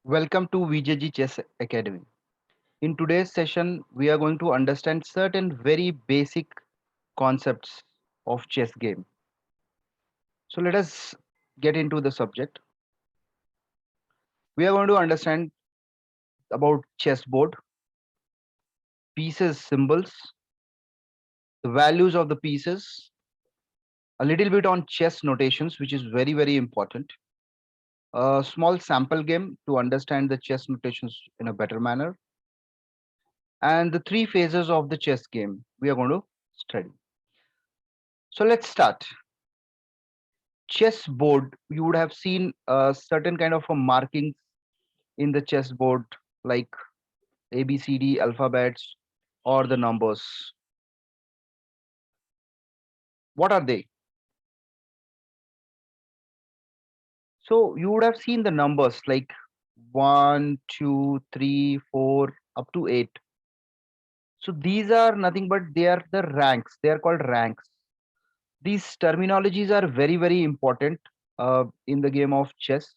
Welcome to VJG Chess Academy. In today's session, we are going to understand certain very basic concepts of chess game. So let us get into the subject. We are going to understand about chessboard, pieces, symbols, the values of the pieces, a little bit on chess notations, which is very important. A small sample game to understand the chess notations in a better manner, and the three phases of the chess game we are going to study. So let's start. Chessboard, you would have seen certain kind of a markings in the chessboard, like ABCD alphabets or the numbers. What are they? So you would have seen the numbers like 1, 2, 3, 4 up to 8. So these are nothing but they are the ranks. They are called ranks. These terminologies are very important in the game of chess,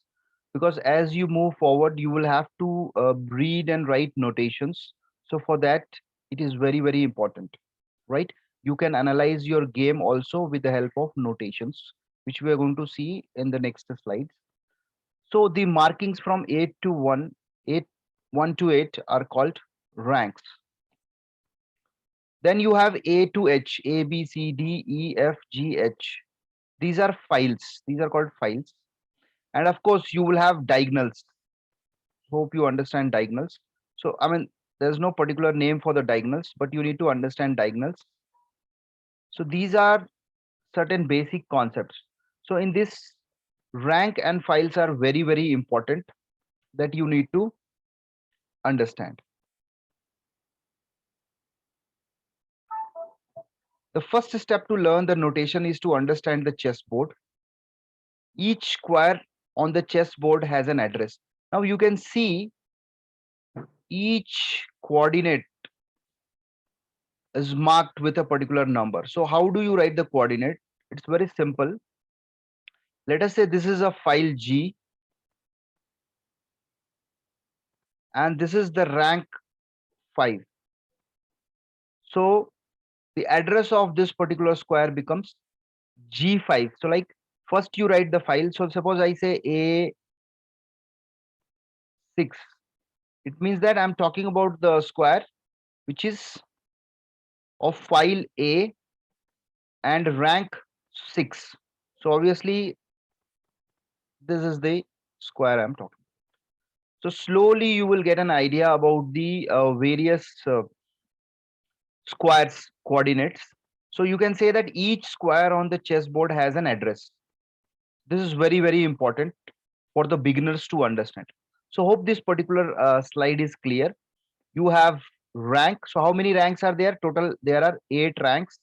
because as you move forward you will have to read and write notations. So for that it is very important, right? You can analyze your game also with the help of notations, which we are going to see in the next slides. So the markings from 8 to 1, 8 1 to 8 are called ranks. Then you have A to H, A B C D E F G H. These are files. These are called files. And of course, you will have diagonals. Hope you understand diagonals. So, I mean, there's no particular name for the diagonals, but you need to understand diagonals. So these are certain basic concepts. So in this, rank and files are very important that you need to understand. The first step to learn the notation is to understand the chessboard. Each square on the chessboard has an address. Now you can see each coordinate is marked with a particular number. So how do you write the coordinate? It's very simple. Let us say this is a file G and this is the rank 5. So the address of this particular square becomes G5. So like first you write the file. So suppose I say A6. It means that I'm talking about the square which is of file A and rank 6. So obviously this is the square I'm talking. So slowly you will get an idea about the various squares coordinates. So you can say that each square on the chessboard has an address. This is very important for the beginners to understand. So hope this particular slide is clear. You have rank. So how many ranks are there? Total there are 8 ranks,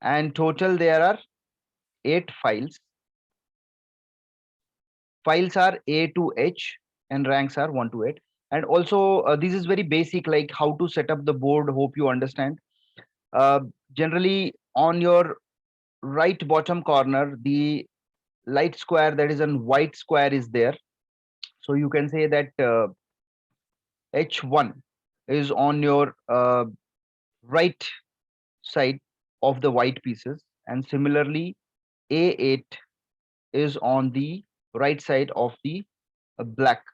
and total there are 8 files. Files are A to H and ranks are 1 to 8. And also this is very basic, like how to set up the board. Hope you understand. uh, Generally on your right bottom corner, the light square that is a white square is there. So you can say that H1 is on your right side of the white pieces, and similarly A8 is on the right side of the black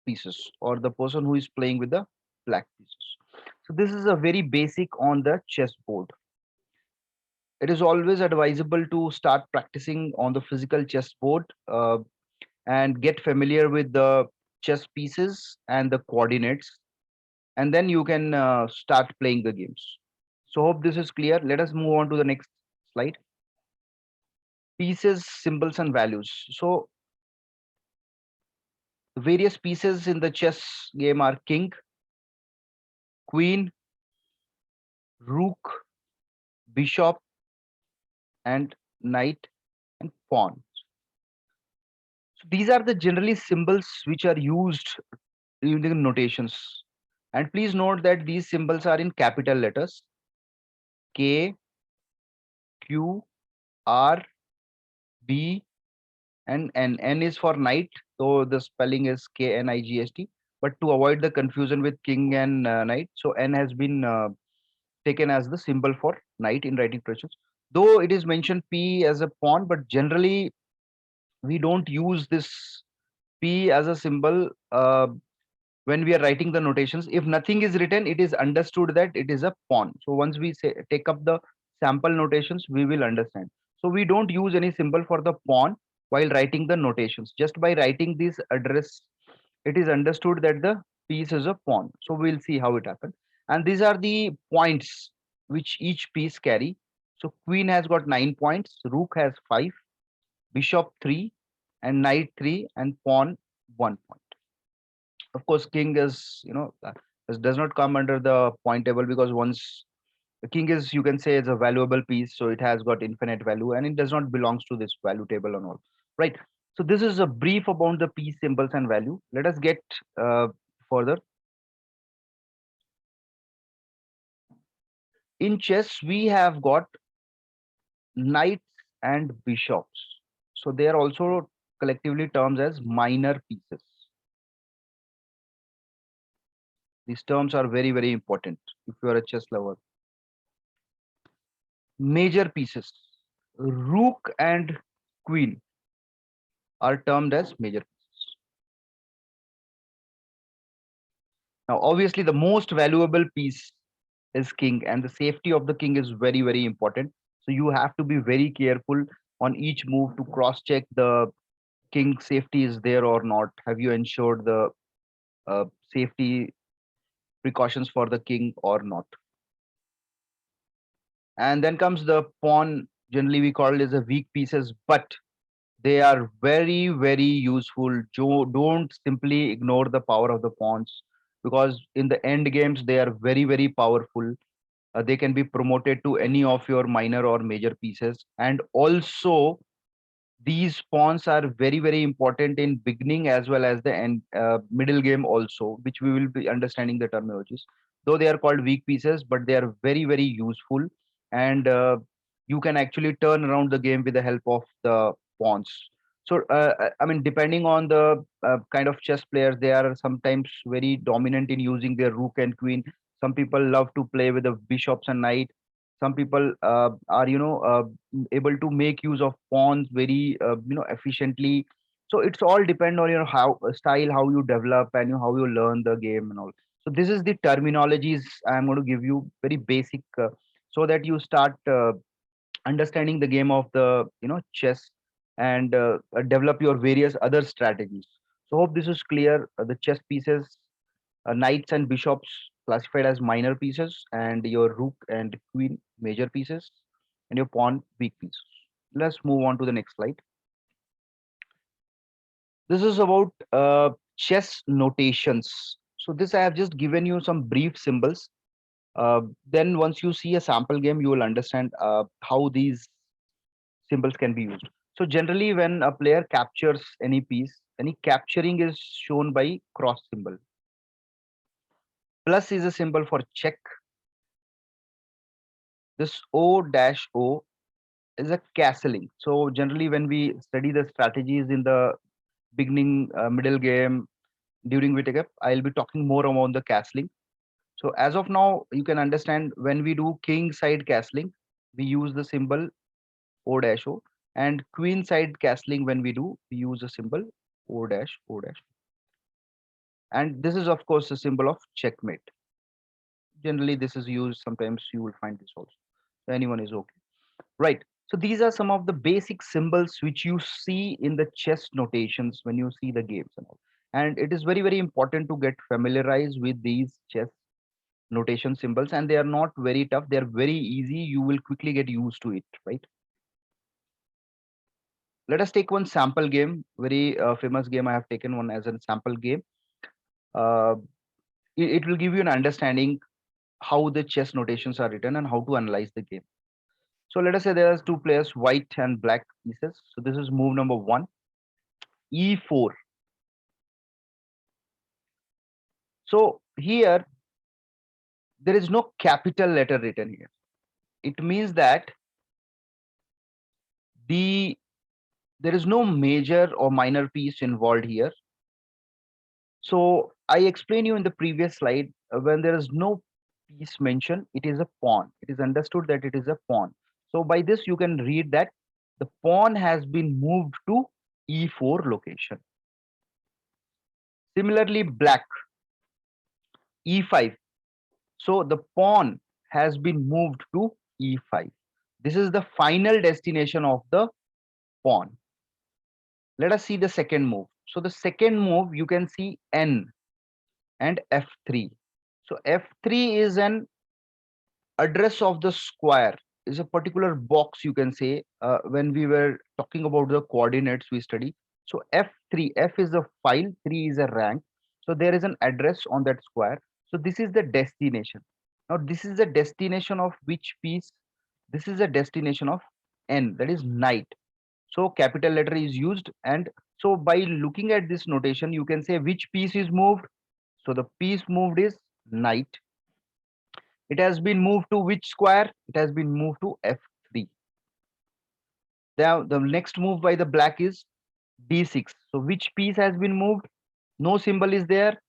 pieces, or the person who is playing with the black pieces. So this is a very basic on the chessboard. It is always advisable to start practicing on the physical chessboard and get familiar with the chess pieces and the coordinates, and then you can start playing the games. So hope this is clear. Let us move on to the next slide. Pieces, symbols, and values. So the various pieces in the chess game are king, queen, rook, bishop, and knight, and pawn. So these are the generally symbols which are used in the notations. And please note that these symbols are in capital letters: K, Q, R, B, and N. N is for knight, though the spelling is KNIGST. But to avoid the confusion with king and knight, so N has been taken as the symbol for knight in writing traditions. Though it is mentioned P as a pawn, but generally we don't use this P as a symbol when we are writing the notations. If nothing is written, it is understood that it is a pawn. So once we say take up the sample notations, we will understand. So we don't use any symbol for the pawn while writing the notations. Just by writing this address, it is understood that the piece is a pawn. So we'll see how it happens. And these are the points which each piece carry. So queen has got 9 points, rook has 5, bishop 3, and knight 3, and pawn 1 point. Of course, king is, does not come under the point table, because once the king is, you can say, it's a valuable piece, so it has got infinite value and it does not belongs to this value table and all, right? So this is a brief about the piece symbols and value. Let us get further. In chess, we have got knights and bishops. So they are also collectively termed as minor pieces. These terms are very, very important if you are a chess lover. Major pieces, rook and queen, are termed as major pieces. Now, obviously, the most valuable piece is king, and the safety of the king is very, very important. So you have to be very careful on each move to cross check the king safety is there or not. Have you ensured the safety precautions for the king or not? And then comes the pawn. Generally, we call it as a weak pieces, but they are very, very useful. Don't simply ignore the power of the pawns, because in the end games they are very, very powerful. They can be promoted to any of your minor or major pieces, and also these pawns are very, very important in beginning as well as the end, middle game also, which we will be understanding the terminologies. Though they are called weak pieces, but they are very, very useful, and you can actually turn around the game with the help of the pawns. So I mean, depending on the kind of chess players, they are sometimes very dominant in using their rook and queen. Some people love to play with the bishops and knight. Some people are, able to make use of pawns very, efficiently. So it's all depend on your how style, how you develop, and how you learn the game and all. So this is the terminologies I'm going to give you, very basic, so that you start understanding the game of the chess, and develop your various other strategies. So hope this is clear. The chess pieces, knights and bishops classified as minor pieces, and your rook and queen major pieces, and your pawn weak pieces. Let's move on to the next slide. This is about chess notations. So this I have just given you some brief symbols. Then once you see a sample game, you will understand how these symbols can be used. So generally, when a player captures any piece, any capturing is shown by cross symbol. Plus is a symbol for check. This O-O is a castling. So generally, when we study the strategies in the beginning, middle game, during VTEC, I'll be talking more about the castling. So as of now, you can understand when we do king side castling, we use the symbol O-O, and queen side castling, when we do, we use the symbol O-O. And this is of course a symbol of checkmate. Generally, this is used. Sometimes you will find this also. So anyone is okay. Right. So these are some of the basic symbols which you see in the chess notations when you see the games and all. And it is very, very important to get familiarized with these chess notation symbols, and they are not very tough. They are very easy. You will quickly get used to it, right? Let us take one sample game, very famous game. I have taken one as a sample game. Uh, it will give you an understanding how the chess notations are written and how to analyze the game. So let us say there are two players, white and black pieces. So this is move number 1, E4. So here there is no capital letter written here. It means that the there is no major or minor piece involved here. So I explained you in the previous slide, when there is no piece mentioned, it is a pawn. It is understood that it is a pawn. So by this you can read that the pawn has been moved to e4 location. Similarly, black, e5. So the pawn has been moved to e5. This is the final destination of the pawn. Let us see the second move. So the second move, you can see n and f3. So f3 is an address of the square, is a particular box, you can say, when we were talking about the coordinates we study. So f3, f is a file, 3 is a rank. So there is an address on that square. So this is the destination. Now this is the destination of which piece? This is a destination of n, that is knight. So capital letter is used, and so by looking at this notation you can say which piece is moved. So the piece moved is knight. It has been moved to which square? It has been moved to f3. Now the next move by the black is d6. So which piece has been moved? No symbol is there.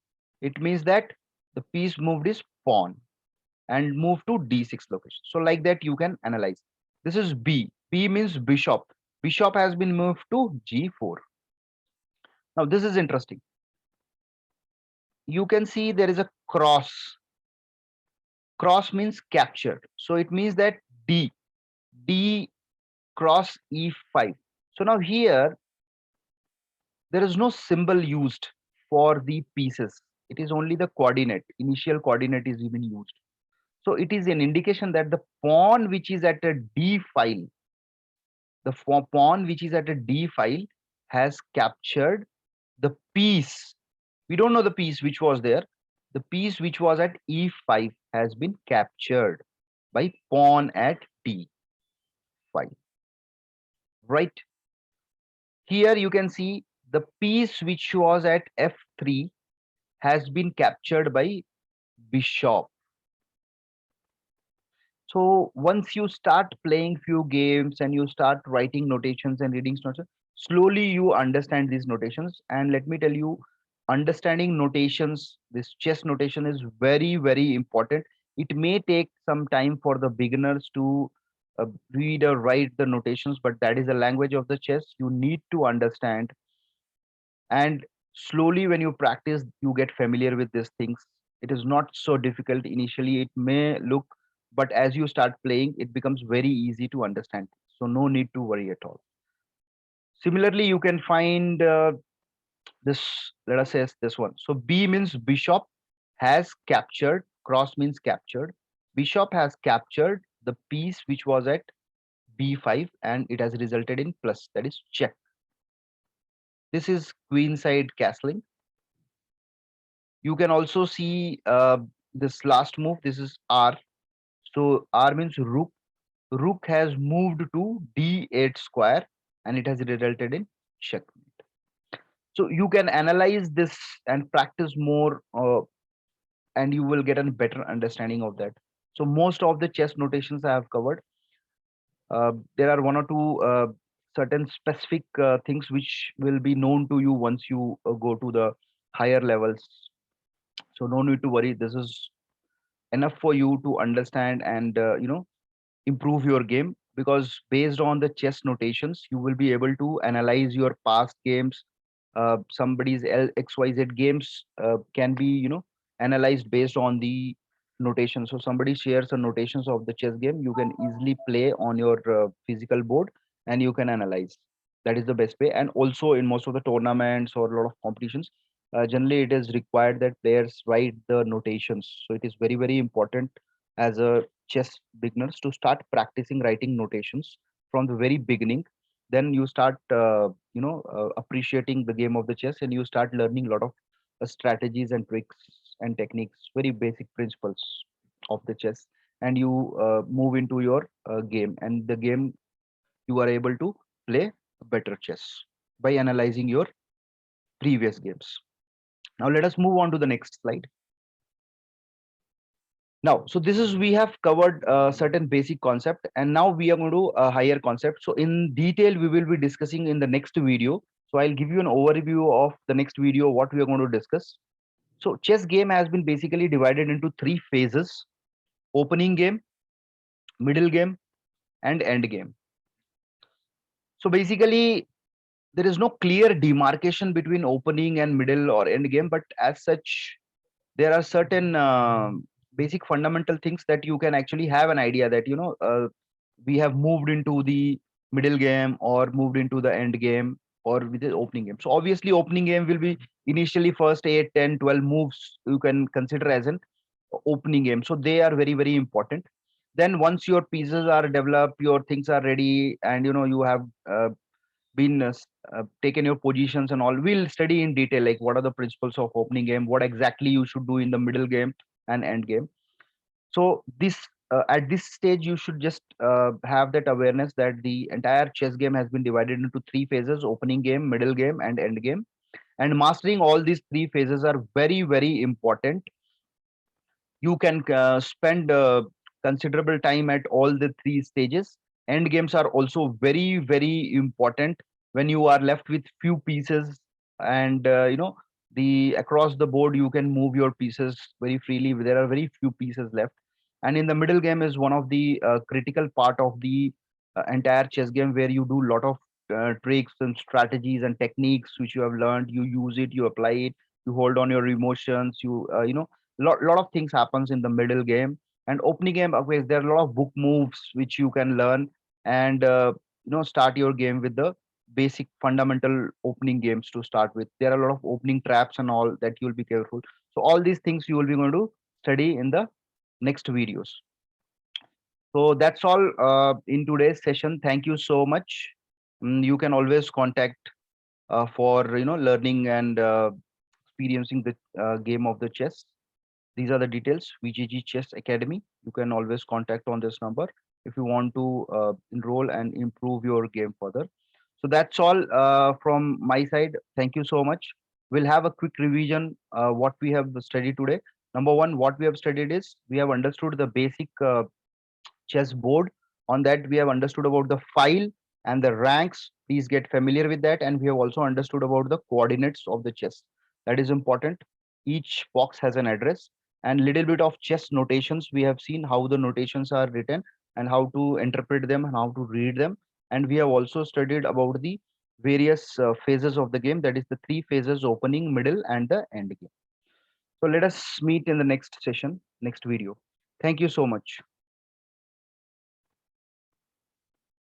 It means that the piece moved is pawn and moved to d6 location. So like that you can analyze. This is b. B means bishop. Bishop has been moved to g4. Now this is interesting. You can see there is a cross. Cross means captured. So it means that d cross e5. So now here there is no symbol used for the pieces. It is only the coordinate. Initial coordinate is even used. So it is an indication that the pawn which is at a d file, pawn which is at a d file has captured the piece. We don't know the piece which was there. The piece which was at e5 has been captured by pawn at d5. Right? Here you can see the piece which was at f3 has been captured by bishop. So once you start playing few games and you start writing notations and reading notations, slowly you understand these notations. And let me tell you, understanding notations, this chess notation is very, very important. It may take some time for the beginners to read or write the notations, but that is the language of the chess. You need to understand, and slowly when you practice you get familiar with these things. It is not so difficult initially, it may look, but as you start playing it becomes very easy to understand, so no need to worry at all. Similarly you can find this, let us say this one. So b means bishop has captured, cross means captured. Bishop has captured the piece which was at b5 and it has resulted in plus, that is check. This is queenside castling. You can also see this last move. This is R. So R means rook. Rook has moved to D8 square and it has resulted in checkmate. So you can analyze this and practice more, and you will get a better understanding of that. So most of the chess notations I have covered. There are one or two certain specific things which will be known to you once you go to the higher levels. So no need to worry. This is enough for you to understand and improve your game, because based on the chess notations you will be able to analyze your past games. Somebody's xyz games can be analyzed based on the notation. So somebody shares the notations of the chess game, you can easily play on your physical board and you can analyze. That is the best way. And also in most of the tournaments or a lot of competitions, generally it is required that players write the notations. So it is very, very important as a chess beginners to start practicing writing notations from the very beginning. Then you start appreciating the game of the chess, and you start learning a lot of strategies and tricks and techniques, very basic principles of the chess, and you move into your game, and the game you are able to play better chess by analyzing your previous games. Now let us move on to the next slide. Now, so this is, we have covered certain basic concept, and now we are going to a higher concept. So in detail, we will be discussing in the next video. So I'll give you an overview of the next video, what we are going to discuss. So chess game has been basically divided into three phases: opening game, middle game, and end game. So basically, there is no clear demarcation between opening and middle or end game, but as such, there are certain basic fundamental things that you can actually have an idea that, we have moved into the middle game or moved into the end game or with the opening game. So obviously opening game will be initially first 8, 10, 12 moves you can consider as an opening game. So they are very, very important. Then once your pieces are developed, your things are ready, and you have been taken your positions and all, we'll study in detail like what are the principles of opening game, what exactly you should do in the middle game and end game. So this at this stage you should just have that awareness that the entire chess game has been divided into three phases: opening game, middle game, and end game. And mastering all these three phases are very, very important. You can spend considerable time at all the three stages. End games are also very, very important when you are left with few pieces, and the across the board you can move your pieces very freely. There are very few pieces left. And in the middle game is one of the critical part of the entire chess game, where you do lot of tricks and strategies and techniques which you have learned. You use it, you apply it, you hold on your emotions, lot of things happens in the middle game. And opening game, okay, there are a lot of book moves which you can learn, and start your game with the basic fundamental opening games to start with. There are a lot of opening traps and all that you'll be careful. So all these things you will be going to study in the next videos. So that's all in today's session. Thank you so much. You can always contact for learning and experiencing the game of the chess. These are the details: VGG Chess Academy. You can always contact on this number if you want to enroll and improve your game further. So that's all from my side. Thank you so much. We'll have a quick revision what we have studied today. Number one, what we have studied is we have understood the basic chess board. On that, we have understood about the file and the ranks. Please get familiar with that. And we have also understood about the coordinates of the chess. That is important. Each box has an address, and little bit of chess notations. We have seen how the notations are written and how to interpret them and how to read them. And we have also studied about the various phases of the game. That is the three phases: opening, middle, and the end game. So let us meet in the next session, next video. Thank you so much.